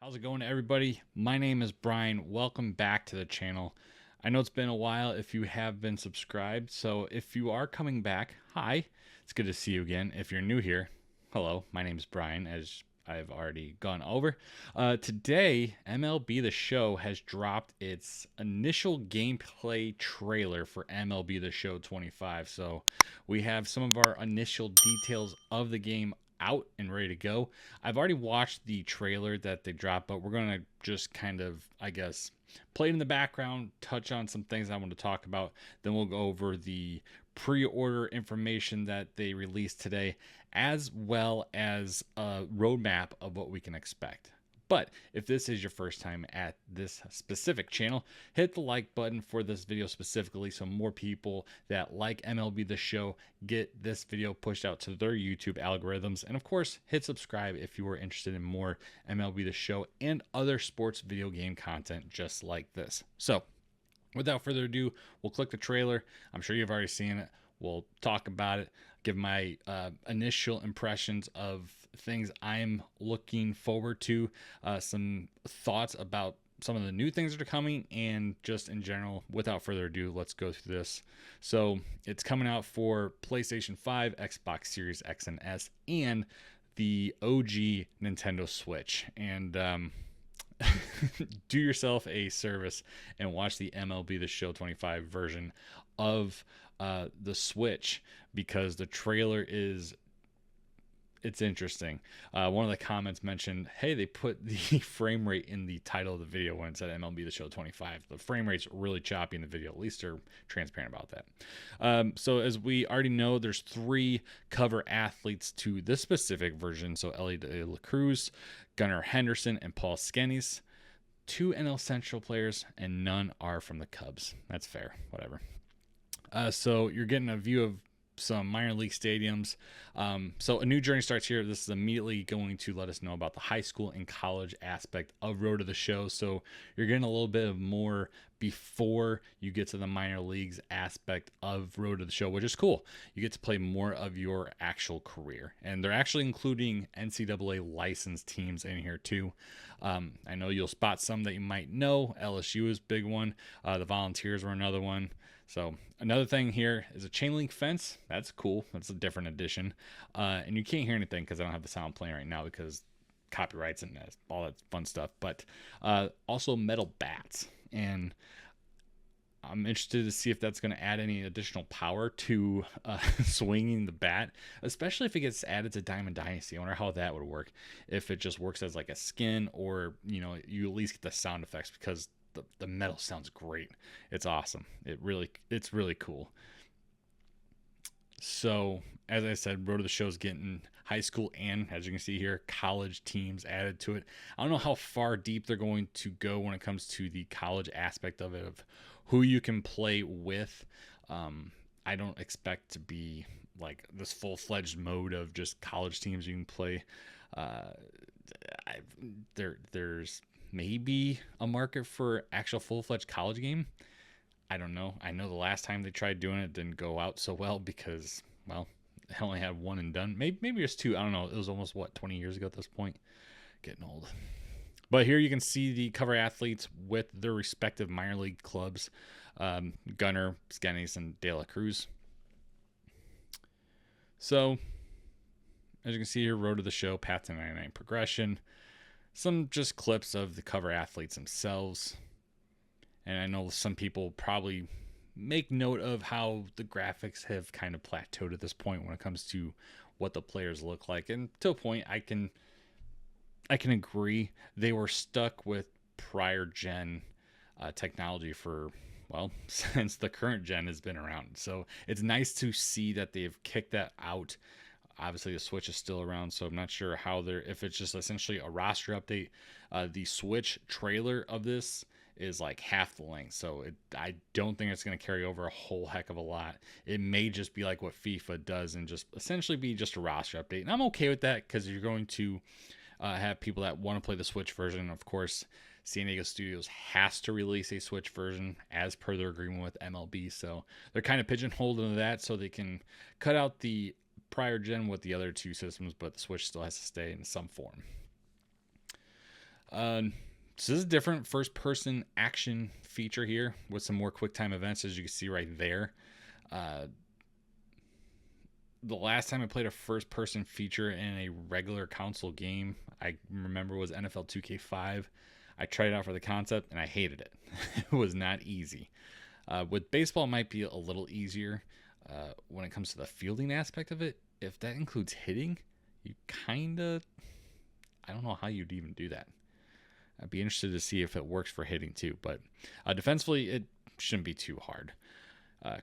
How's it going, everybody? My name is Brian. Welcome back to the channel. I know it's been a while if you have been subscribed, so if you are coming back, hi. It's good to see you again. If you're new here, hello. My name is Brian, as I've already gone over. Today, MLB The Show has dropped its initial gameplay trailer for MLB The Show 25. So we have some of our initial details of the game out and ready to go. I've already watched the trailer that they dropped, but we're going to just kind of, I guess, play it in the background, touch on some things I want to talk about. Then we'll go over the pre-order information that they released today, as well as a roadmap of what we can expect. But if this is your first time at this specific channel, hit the like button for this video specifically so more people that like MLB The Show get this video pushed out to their YouTube algorithms. And of course, hit subscribe if you are interested in more MLB The Show and other sports video game content just like this. So without further ado, we'll click the trailer. I'm sure you've already seen it. We'll talk about it, give my initial impressions of things I'm looking forward to, some thoughts about some of the new things that are coming, and just in general. Without further ado, let's go through this. So it's coming out for PlayStation 5, Xbox Series X and S, and the OG Nintendo Switch. And do yourself a service and watch the MLB The Show 25 version of the Switch, because the trailer it's interesting. One of the comments mentioned, hey, they put the frame rate in the title of the video when it said MLB The Show 25. The frame rate's really choppy in the video. At least they're transparent about that. So as we already know, there's 3 cover athletes to this specific version. So Ellie De La Cruz, Gunnar Henderson, and Paul Skenes. 2 NL Central players, and none are from the Cubs. That's fair. Whatever. So you're getting a view of some minor league stadiums. So a new journey starts here. This is immediately going to let us know about the high school and college aspect of Road to the Show. So you're getting a little bit of more before you get to the minor leagues aspect of Road to the Show, which is cool. You get to play more of your actual career. And they're actually including NCAA licensed teams in here too. I know you'll spot some that you might know. LSU is a big one. The Volunteers were another one. So another thing here is a chain link fence. That's cool. That's a different addition. And you can't hear anything because I don't have the sound playing right now because copyrights and all that fun stuff. But also metal bats. And I'm interested to see if that's going to add any additional power to swinging the bat, especially if it gets added to Diamond Dynasty. I wonder how that would work. If it just works as like a skin, or, you at least get the sound effects, because the metal sounds great. It's awesome. It's really cool. So as I said, Road to the Show is getting high school and, as you can see here, college teams added to it. I don't know how far deep they're going to go when it comes to the college aspect of it, of who you can play with. I don't expect to be like this full-fledged mode of just college teams you can play. There's maybe a market for actual full-fledged college game. I don't know. I know the last time they tried doing it didn't go out so well because, well, they only had one and done. Maybe just 2. I don't know. It was almost, 20 years ago at this point. Getting old. But here you can see the cover athletes with their respective minor league clubs. Gunnar, Skenes, and De La Cruz. So, as you can see here, Road to the Show, Path to 99 progression. Some just clips of the cover athletes themselves. And I know some people probably make note of how the graphics have kind of plateaued at this point when it comes to what the players look like. And to a point, I can agree. They were stuck with prior gen technology for, well, since the current gen has been around. So it's nice to see that they've kicked that out. Obviously, the Switch is still around, so I'm not sure if it's just essentially a roster update. The Switch trailer of this is like half the length, so I don't think it's going to carry over a whole heck of a lot. It may just be like what FIFA does and just essentially be just a roster update. And I'm okay with that, because you're going to have people that want to play the Switch version. Of course, San Diego Studios has to release a Switch version as per their agreement with MLB, so they're kind of pigeonholed into that so they can cut out the prior gen with the other 2 systems, but the Switch still has to stay in some form. So this is a different first-person action feature here with some more QuickTime events, as you can see right there. The last time I played a first-person feature in a regular console game, I remember, was NFL 2K5. I tried it out for the concept, and I hated it. It was not easy. With baseball, it might be a little easier when it comes to the fielding aspect of it. If that includes hitting, you kind of... I don't know how you'd even do that. I'd be interested to see if it works for hitting too. But defensively, it shouldn't be too hard.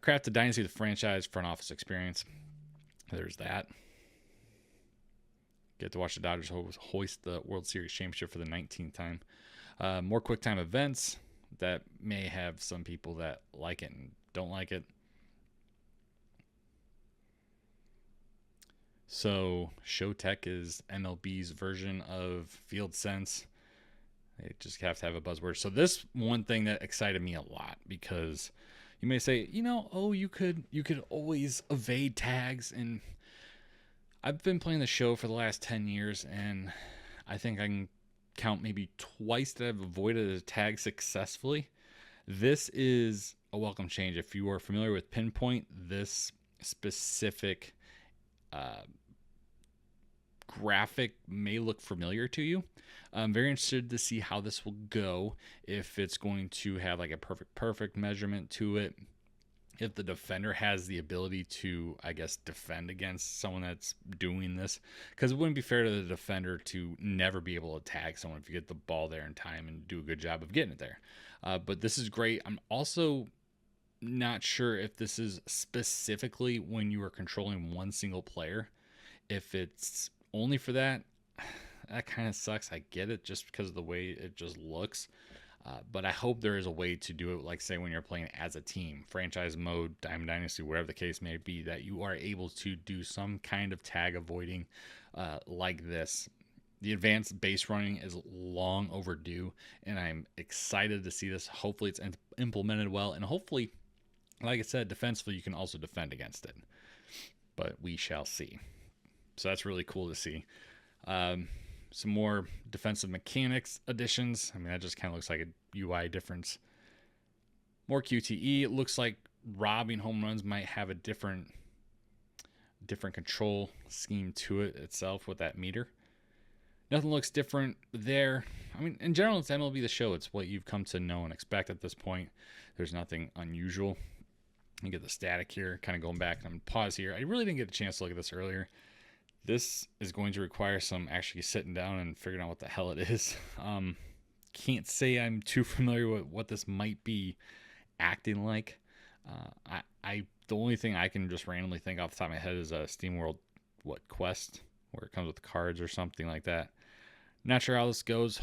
Craft the Dynasty, the franchise front office experience. There's that. Get to watch the Dodgers hoist the World Series championship for the 19th time. More QuickTime events that may have some people that like it and don't like it. So Showtech is MLB's version of Field Sense. They just have to have a buzzword. So this one thing that excited me a lot, because you may say, you could always evade tags, and I've been playing the show for the last 10 years, and I think I can count maybe twice that I've avoided a tag successfully. This is a welcome change. If you are familiar with Pinpoint, this specific graphic may look familiar to you. I'm very interested to see how this will go, if it's going to have like a perfect measurement to it, if the defender has the ability to, I guess, defend against someone that's doing this, because it wouldn't be fair to the defender to never be able to tag someone if you get the ball there in time and do a good job of getting it there. But this is great. I'm also not sure if this is specifically when you are controlling one single player. If it's only for that, that kind of sucks. I get it, just because of the way it just looks. But I hope there is a way to do it, like say when you're playing as a team, franchise mode, Diamond Dynasty, wherever the case may be, that you are able to do some kind of tag avoiding like this. The advanced base running is long overdue, and I'm excited to see this. Hopefully it's implemented well, and hopefully, like I said, defensively you can also defend against it. But we shall see. So that's really cool to see. Some more defensive mechanics additions. I mean, that just kind of looks like a UI difference. More QTE. It looks like robbing home runs might have a different control scheme to it itself with that meter. Nothing looks different there. I mean, in general, it's MLB The Show. It's what you've come to know and expect at this point. There's nothing unusual. You get the static here, kind of going back. I'm going to pause here. I really didn't get a chance to look at this earlier. This is going to require some actually sitting down and figuring out what the hell it is. Can't say I'm too familiar with what this might be acting like. The only thing I can just randomly think off the top of my head is a SteamWorld Quest, where it comes with cards or something like that. Not sure how this goes.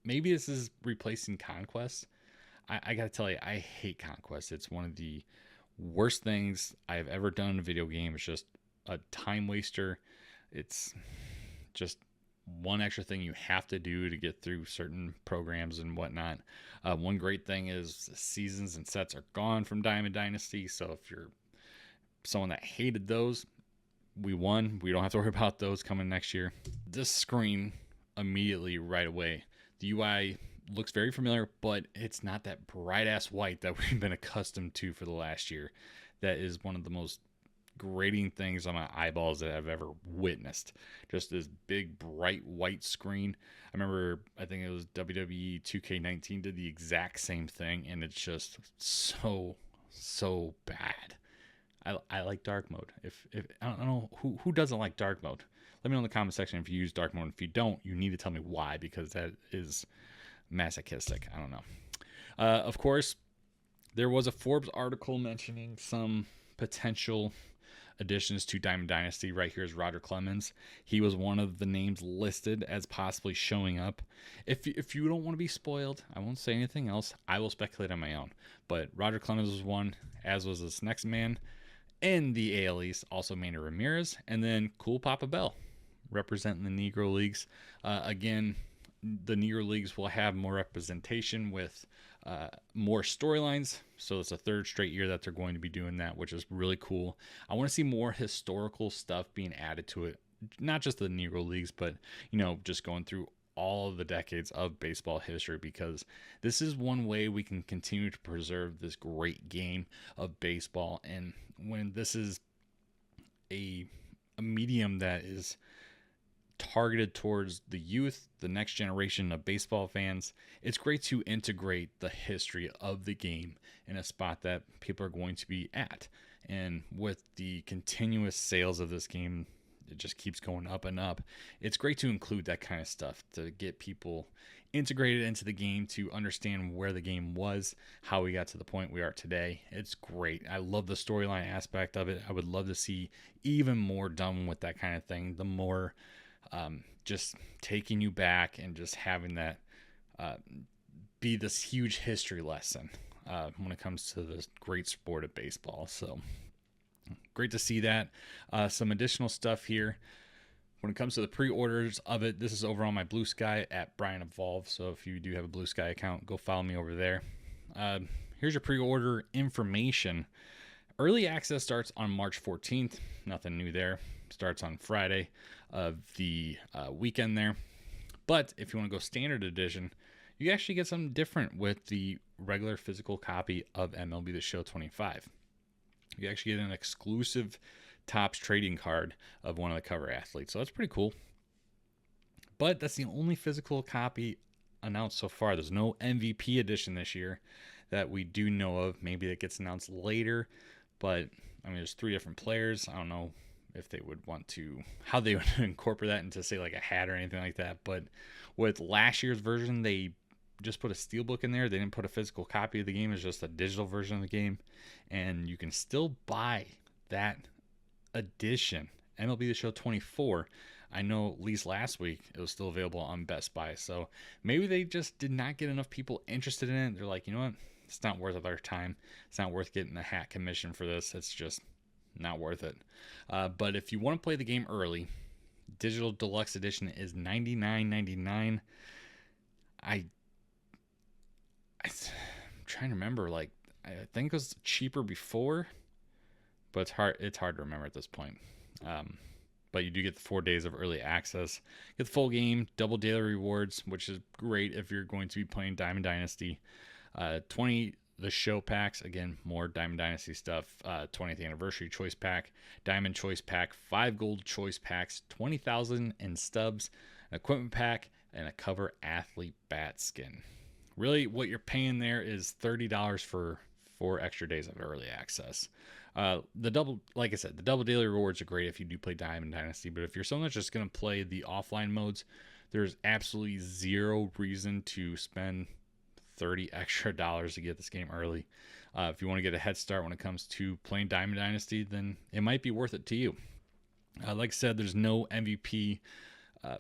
Maybe this is replacing Conquest. I gotta tell you, I hate Conquest. It's one of the worst things I've ever done in a video game. It's just a time waster. It's just one extra thing you have to do to get through certain programs and whatnot. One great thing is seasons and sets are gone from Diamond Dynasty, so if you're someone that hated those, we won. We don't have to worry about those coming next year. This screen, immediately right away, the UI looks very familiar, but it's not that bright ass white that we've been accustomed to for the last year. That is one of the most grating things on my eyeballs that I've ever witnessed. Just this big bright white screen. I think it was WWE 2K19 did the exact same thing, and it's just so bad. I like dark mode. If I don't know who doesn't like dark mode. Let me know in the comment section if you use dark mode. If you don't, you need to tell me why, because that is masochistic. I don't know. Of course, there was a Forbes article mentioning some potential additions to Diamond Dynasty. Right here is Roger Clemens. He was one of the names listed as possibly showing up. If you don't want to be spoiled, I won't say anything else. I will speculate on my own. But Roger Clemens was one, as was this next man in the AL East, also Manny Ramirez, and then Cool Papa Bell, representing the Negro Leagues. Again, the Negro Leagues will have more representation with more storylines. So it's a third straight year that they're going to be doing that, which is really cool. I want to see more historical stuff being added to it. Not just the Negro Leagues, but, just going through all of the decades of baseball history, because this is one way we can continue to preserve this great game of baseball. And when this is a medium that is targeted towards the youth, the next generation of baseball fans, it's great to integrate the history of the game in a spot that people are going to be at. And with the continuous sales of this game, it just keeps going up and up. It's great to include that kind of stuff to get people integrated into the game, to understand where the game was, how we got to the point we are today. It's great. I love the storyline aspect of it. I would love to see even more done with that kind of thing. The more just taking you back and just having that be this huge history lesson when it comes to this great sport of baseball. So great to see that. Some additional stuff here. When it comes to the pre-orders of it, this is over on my Blue Sky at Brian Evolve. So if you do have a Blue Sky account, go follow me over there. Here's your pre-order information. Early access starts on March 14th. Nothing new there. Starts on Friday of the weekend there. But if you want to go standard edition, you actually get something different with the regular physical copy of MLB The Show 25. You actually get an exclusive Topps trading card of one of the cover athletes. So that's pretty cool. But that's the only physical copy announced so far. There's no MVP edition this year that we do know of. Maybe that gets announced later. But, I mean, there's 3 different players. I don't know if they would want to, how they would incorporate that into, say, like a hat or anything like that. But with last year's version, they just put a steelbook in there. They didn't put a physical copy of the game. It's just a digital version of the game. And you can still buy that edition, MLB The Show 24. I know at least last week it was still available on Best Buy. So maybe they just did not get enough people interested in it. They're like, you know what? It's not worth our time. It's not worth getting a hat commission for this. It's just not worth it. But if you want to play the game early, Digital Deluxe Edition is $99.99. I'm trying to remember. Like, I think it was cheaper before, but it's hard to remember at this point. But you do get the 4 days of early access, get the full game, double daily rewards, which is great if you're going to be playing Diamond Dynasty. 20 the show packs, again, more Diamond Dynasty stuff. 20th anniversary choice pack, Diamond choice pack, 5 gold choice packs, 20,000 in stubs, an equipment pack, and a cover athlete bat skin. Really, what you're paying there is $30 for 4 extra days of early access. Like I said, the double daily rewards are great if you do play Diamond Dynasty, but if you're someone that's just going to play the offline modes, there's absolutely zero reason to spend $30 extra to get this game early. If you want to get a head start when it comes to playing Diamond Dynasty, then it might be worth it to you. Like I said, there's no MVP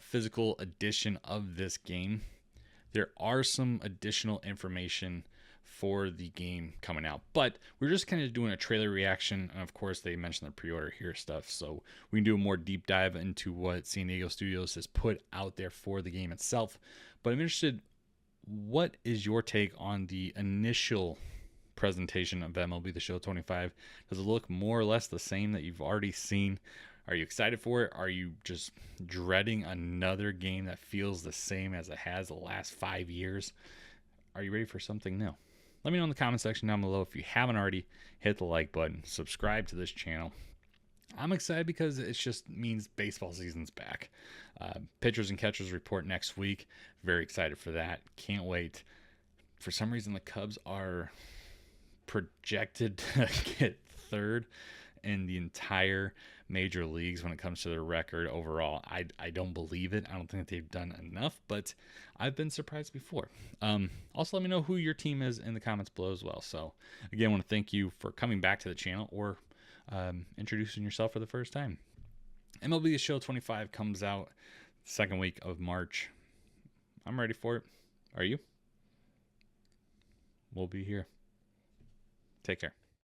physical edition of this game. There are some additional information for the game coming out, but we're just kind of doing a trailer reaction, and of course they mentioned the pre-order here stuff, so we can do a more deep dive into what San Diego Studios has put out there for the game itself. But I'm interested, what is your take on the initial presentation of MLB The Show 25? Does it look more or less the same that you've already seen? Are you excited for it? Are you just dreading another game that feels the same as it has the last 5 years? Are you ready for something new? Let me know in the comment section down below. If you haven't already, hit the like button, subscribe to this channel. I'm excited because it just means baseball season's back. Pitchers and catchers report next week. Very excited for that. Can't wait. For some reason, the Cubs are projected to get 3rd in the entire major leagues when it comes to their record overall. I don't believe it. I don't think they've done enough, but I've been surprised before. Also, let me know who your team is in the comments below as well. So again, I want to thank you for coming back to the channel or introducing yourself for the first time. MLB The Show 25 comes out second week of March. I'm ready for it. Are you? We'll be here. Take care.